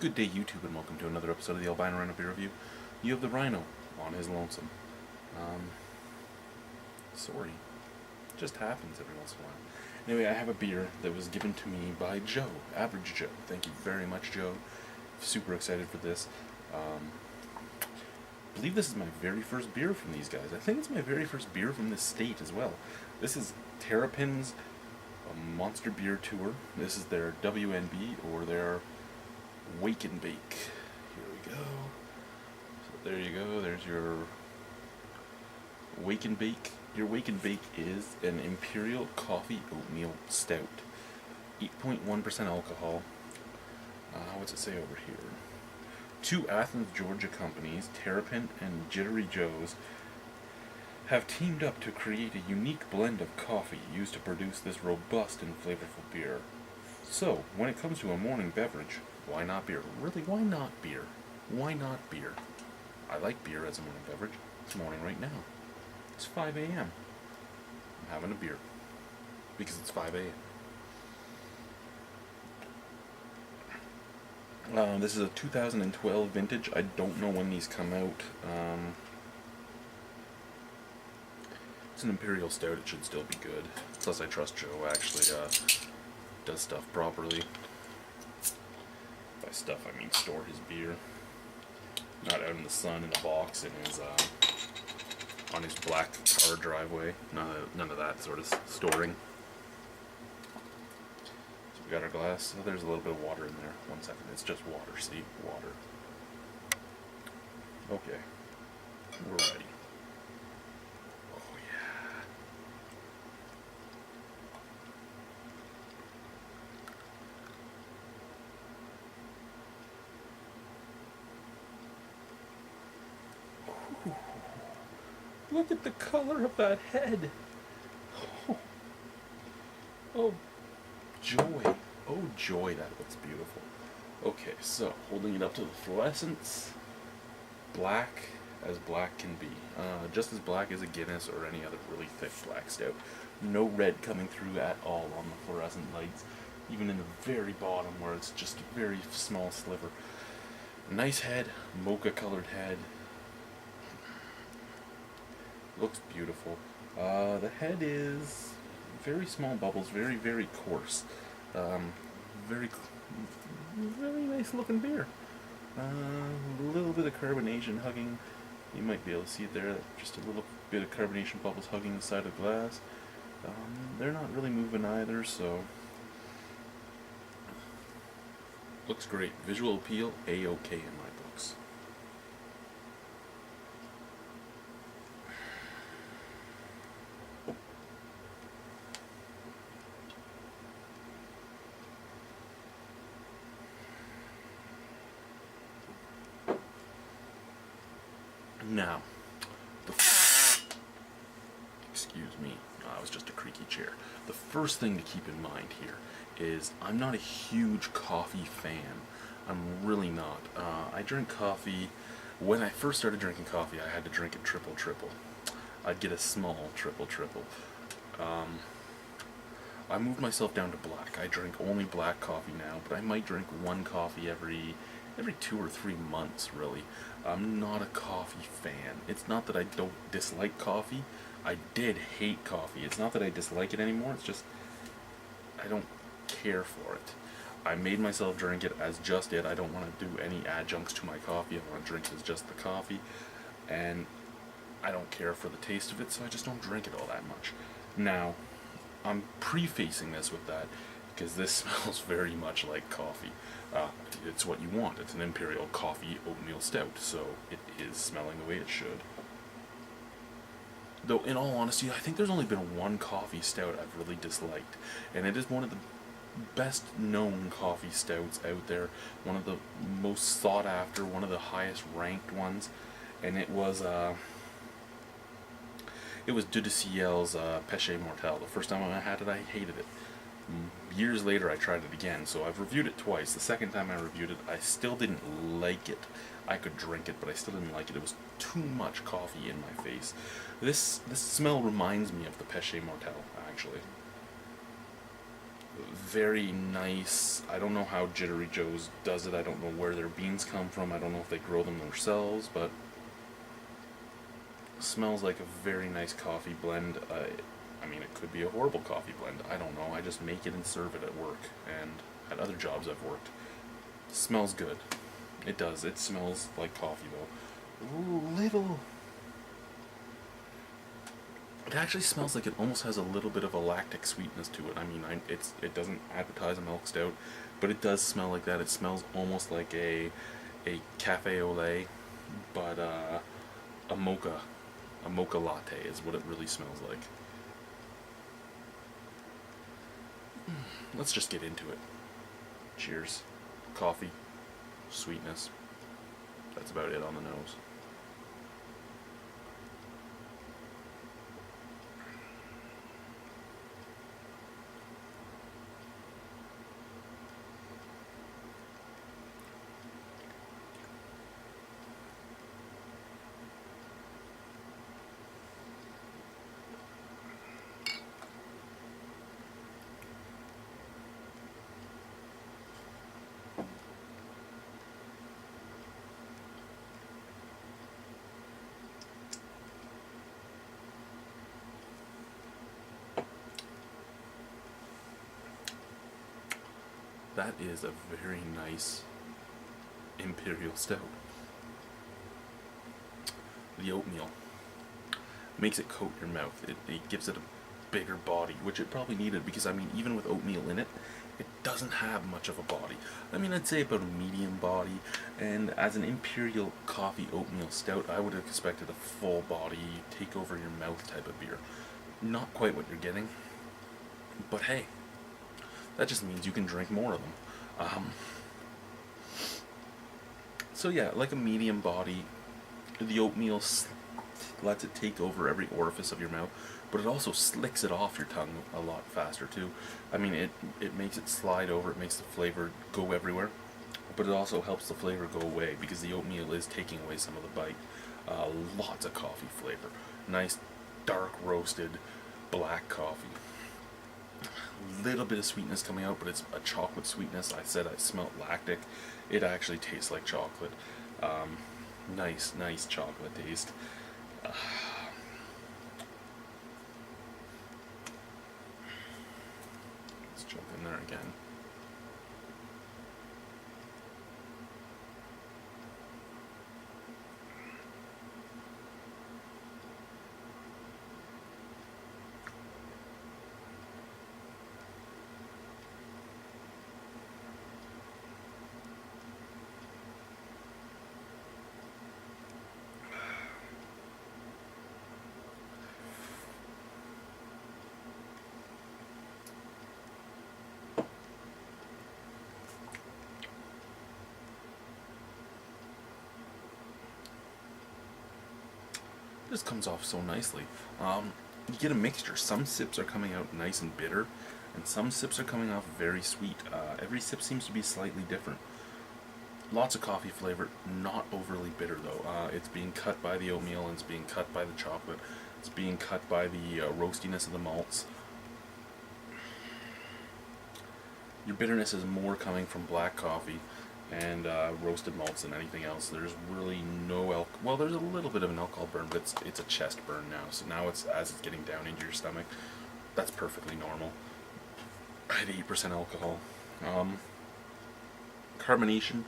Good day, YouTube, and welcome to another episode of the Albino Rhino Beer Review. You have the Rhino on his lonesome. Sorry. Just happens every once in a while. Anyway, I have a beer that was given to me by Joe, Average Joe. Thank you very much, Joe. Super excited for this. I believe this is my very first beer from these guys. I think it's my very first beer from this state as well. This is Terrapin's Monster Beer Tour. This is their WNB, or their Wake and Bake. Here we go. So there you go. There's your Wake and Bake. Your Wake and Bake is an Imperial Coffee Oatmeal Stout. 8.1% alcohol. What's it say over here? Two Athens, Georgia companies, Terrapin and Jittery Joe's, have teamed up to create a unique blend of coffee used to produce this robust and flavorful beer. So, when it comes to a morning beverage, why not beer? Really, why not beer? Why not beer? I like beer as a morning beverage. It's morning right now. It's 5 a.m. I'm having a beer. Because it's 5 a.m. This is a 2012 vintage. I don't know when these come out. It's an Imperial Stout. It should still be good. Plus, I trust Joe actually does stuff properly. By stuff, I mean store his beer. Not out in the sun in a box in his on his black car driveway. None of that sort of storing. So we got our glass. Oh, there's a little bit of water in there. 1 second. It's just water. See? Water. Okay. We're ready. Oh, yeah. Ooh. Look at the color of that head. Oh, oh joy. Oh, joy, that looks beautiful. Okay, so, holding it up to the fluorescence. Black as black can be. Just as black as a Guinness or any other really thick black stout. No red coming through at all on the fluorescent lights. Even in the very bottom where it's just a very small sliver. Nice head, mocha colored head. Looks beautiful. The head is very small bubbles, very, very coarse. Very nice looking beer. A little bit of carbonation hugging. You might be able to see it there. Just a little bit of carbonation bubbles hugging the side of the glass. They're not really moving either, so looks great. Visual appeal, A-OK in my books. Now, excuse me, it was just a creaky chair. The first thing to keep in mind here is I'm not a huge coffee fan. I'm really not. I drink coffee. When I first started drinking coffee, I had to drink it triple. I'd get a small triple. I moved myself down to black. I drink only black coffee now, but I might drink one coffee every 2 or 3 months, really. I'm not a coffee fan. It's not that I don't dislike coffee. I did hate coffee. It's not that I dislike it anymore. It's just I don't care for it. I made myself drink it as just it. I don't want to do any adjuncts to my coffee. I want to drink it as just the coffee. And I don't care for the taste of it, so I just don't drink it all that much. Now, I'm prefacing this with that because this smells very much like coffee. It's what you want. It's an Imperial Coffee Oatmeal Stout, so it is smelling the way it should. Though, in all honesty, I think there's only been one coffee stout I've really disliked, and it is one of the best known coffee stouts out there, one of the most sought after, one of the highest ranked ones, and it was De Ciel's Péché Mortel. The first time I had it, I hated it. Years later, I tried it again, so I've reviewed it twice. The second time I reviewed it, I still didn't like it. I could drink it, but I still didn't like it. It was too much coffee in my face. This smell reminds me of the Péché Mortel, actually. Very nice. I don't know how Jittery Joe's does it. I don't know where their beans come from. I don't know if they grow them themselves, but smells like a very nice coffee blend. I mean, it could be a horrible coffee blend. I don't know. I just make it and serve it at work and at other jobs I've worked. Smells good. It does. It smells like coffee though. Little. It actually smells like it almost has a little bit of a lactic sweetness to it. I mean, it doesn't advertise a milk stout, but it does smell like that. It smells almost like a cafe au lait, but a mocha latte is what it really smells like. Let's just get into it. Cheers. Coffee, sweetness. That's about it on the nose. That is a very nice imperial stout. The oatmeal makes it coat your mouth. It gives it a bigger body, which it probably needed because, I mean, even with oatmeal in it, it doesn't have much of a body. I mean, I'd say about a medium body, and as an imperial coffee oatmeal stout, I would have expected a full body, take over your mouth type of beer. Not quite what you're getting, but hey, that just means you can drink more of them. So yeah, like a medium body, the oatmeal lets it take over every orifice of your mouth, but it also slicks it off your tongue a lot faster too. I mean, it makes it slide over, it makes the flavor go everywhere, but it also helps the flavor go away because the oatmeal is taking away some of the bite. Lots of coffee flavor. Nice, dark roasted black coffee. Little bit of sweetness coming out, but it's a chocolate sweetness. I said I smelled lactic. It actually tastes like chocolate. Nice chocolate taste. Let's jump in there again. This comes off so nicely. You get a mixture. Some sips are coming out nice and bitter, and some sips are coming off very sweet. Every sip seems to be slightly different. Lots of coffee flavor, not overly bitter though. It's being cut by the oatmeal and it's being cut by the chocolate. It's being cut by the roastiness of the malts. Your bitterness is more coming from black coffee and roasted malts than anything else. There's really no well, there's a little bit of an alcohol burn, but it's a chest burn now. So now as it's getting down into your stomach, that's perfectly normal. At 8% alcohol. Carbonation,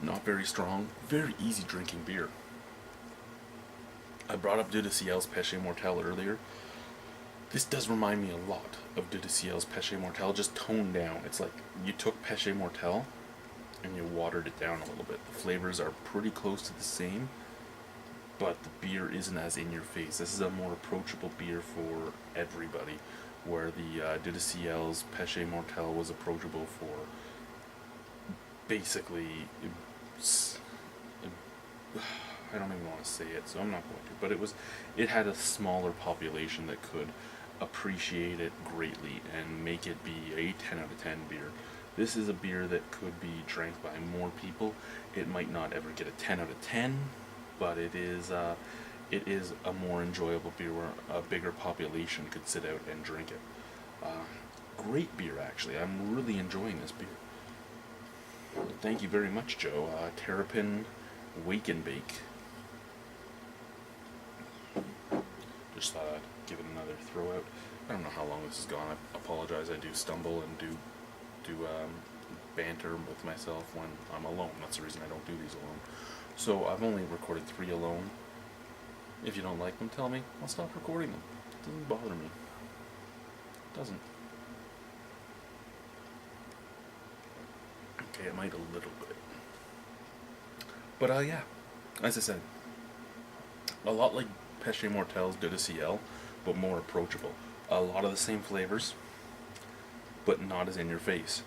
not very strong. Very easy drinking beer. I brought up Deux de Ciel's Péché Mortel earlier. This does remind me a lot of Deux de Ciel's Péché Mortel, just toned down. It's like you took Péché Mortel and you watered it down a little bit. The flavors are pretty close to the same, but the beer isn't as in your face. This is a more approachable beer for everybody, where the Deux de Ciel's Péché Mortel was approachable for basically, I don't even want to say it, so I'm not going to, but it had a smaller population that could appreciate it greatly and make it be a 10 out of 10 beer. This is a beer that could be drank by more people. It might not ever get a 10 out of 10, but it is a more enjoyable beer where a bigger population could sit out and drink it. great beer, actually. I'm really enjoying this beer. Thank you very much, Joe. Terrapin Wake and Bake. Just thought I'd give it another throw out. I don't know how long this has gone. I apologize. I do stumble and do banter with myself when I'm alone. That's the reason I don't do these alone. So I've only recorded 3 alone. If you don't like them, tell me. I'll stop recording them. It doesn't bother me. It doesn't. Okay, it might a little bit. But yeah, as I said, a lot like Péché Mortel's De Ciel, but more approachable. A lot of the same flavors, but not as in your face.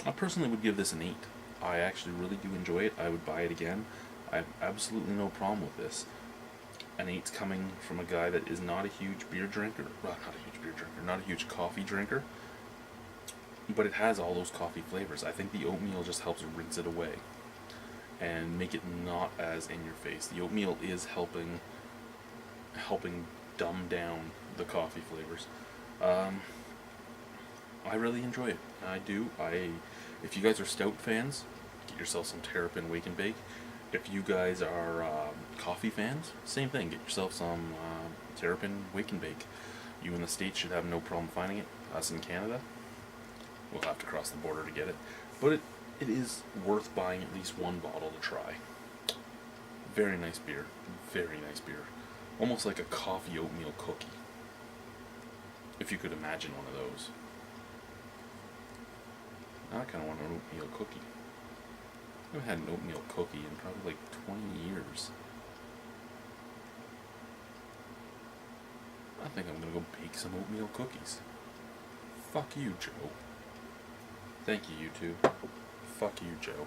I personally would give this an 8. I actually really do enjoy it. I would buy it again. I have absolutely no problem with this. An 8's coming from a guy that is not a huge beer drinker. Well, not a huge beer drinker, not a huge coffee drinker. But it has all those coffee flavors. I think the oatmeal just helps rinse it away and make it not as in your face. The oatmeal is helping dumb down the coffee flavors. I really enjoy it. I do. If you guys are stout fans, get yourself some Terrapin Wake and Bake. If you guys are coffee fans, same thing. Get yourself some Terrapin Wake and Bake. You in the States should have no problem finding it. Us in Canada, we'll have to cross the border to get it. But it is worth buying at least 1 bottle to try. Very nice beer. Very nice beer. Almost like a coffee oatmeal cookie. If you could imagine one of those. Now I kind of want an oatmeal cookie. I haven't had an oatmeal cookie in probably like 20 years. I think I'm going to go bake some oatmeal cookies. Fuck you, Joe. Thank you, you two. Fuck you, Joe.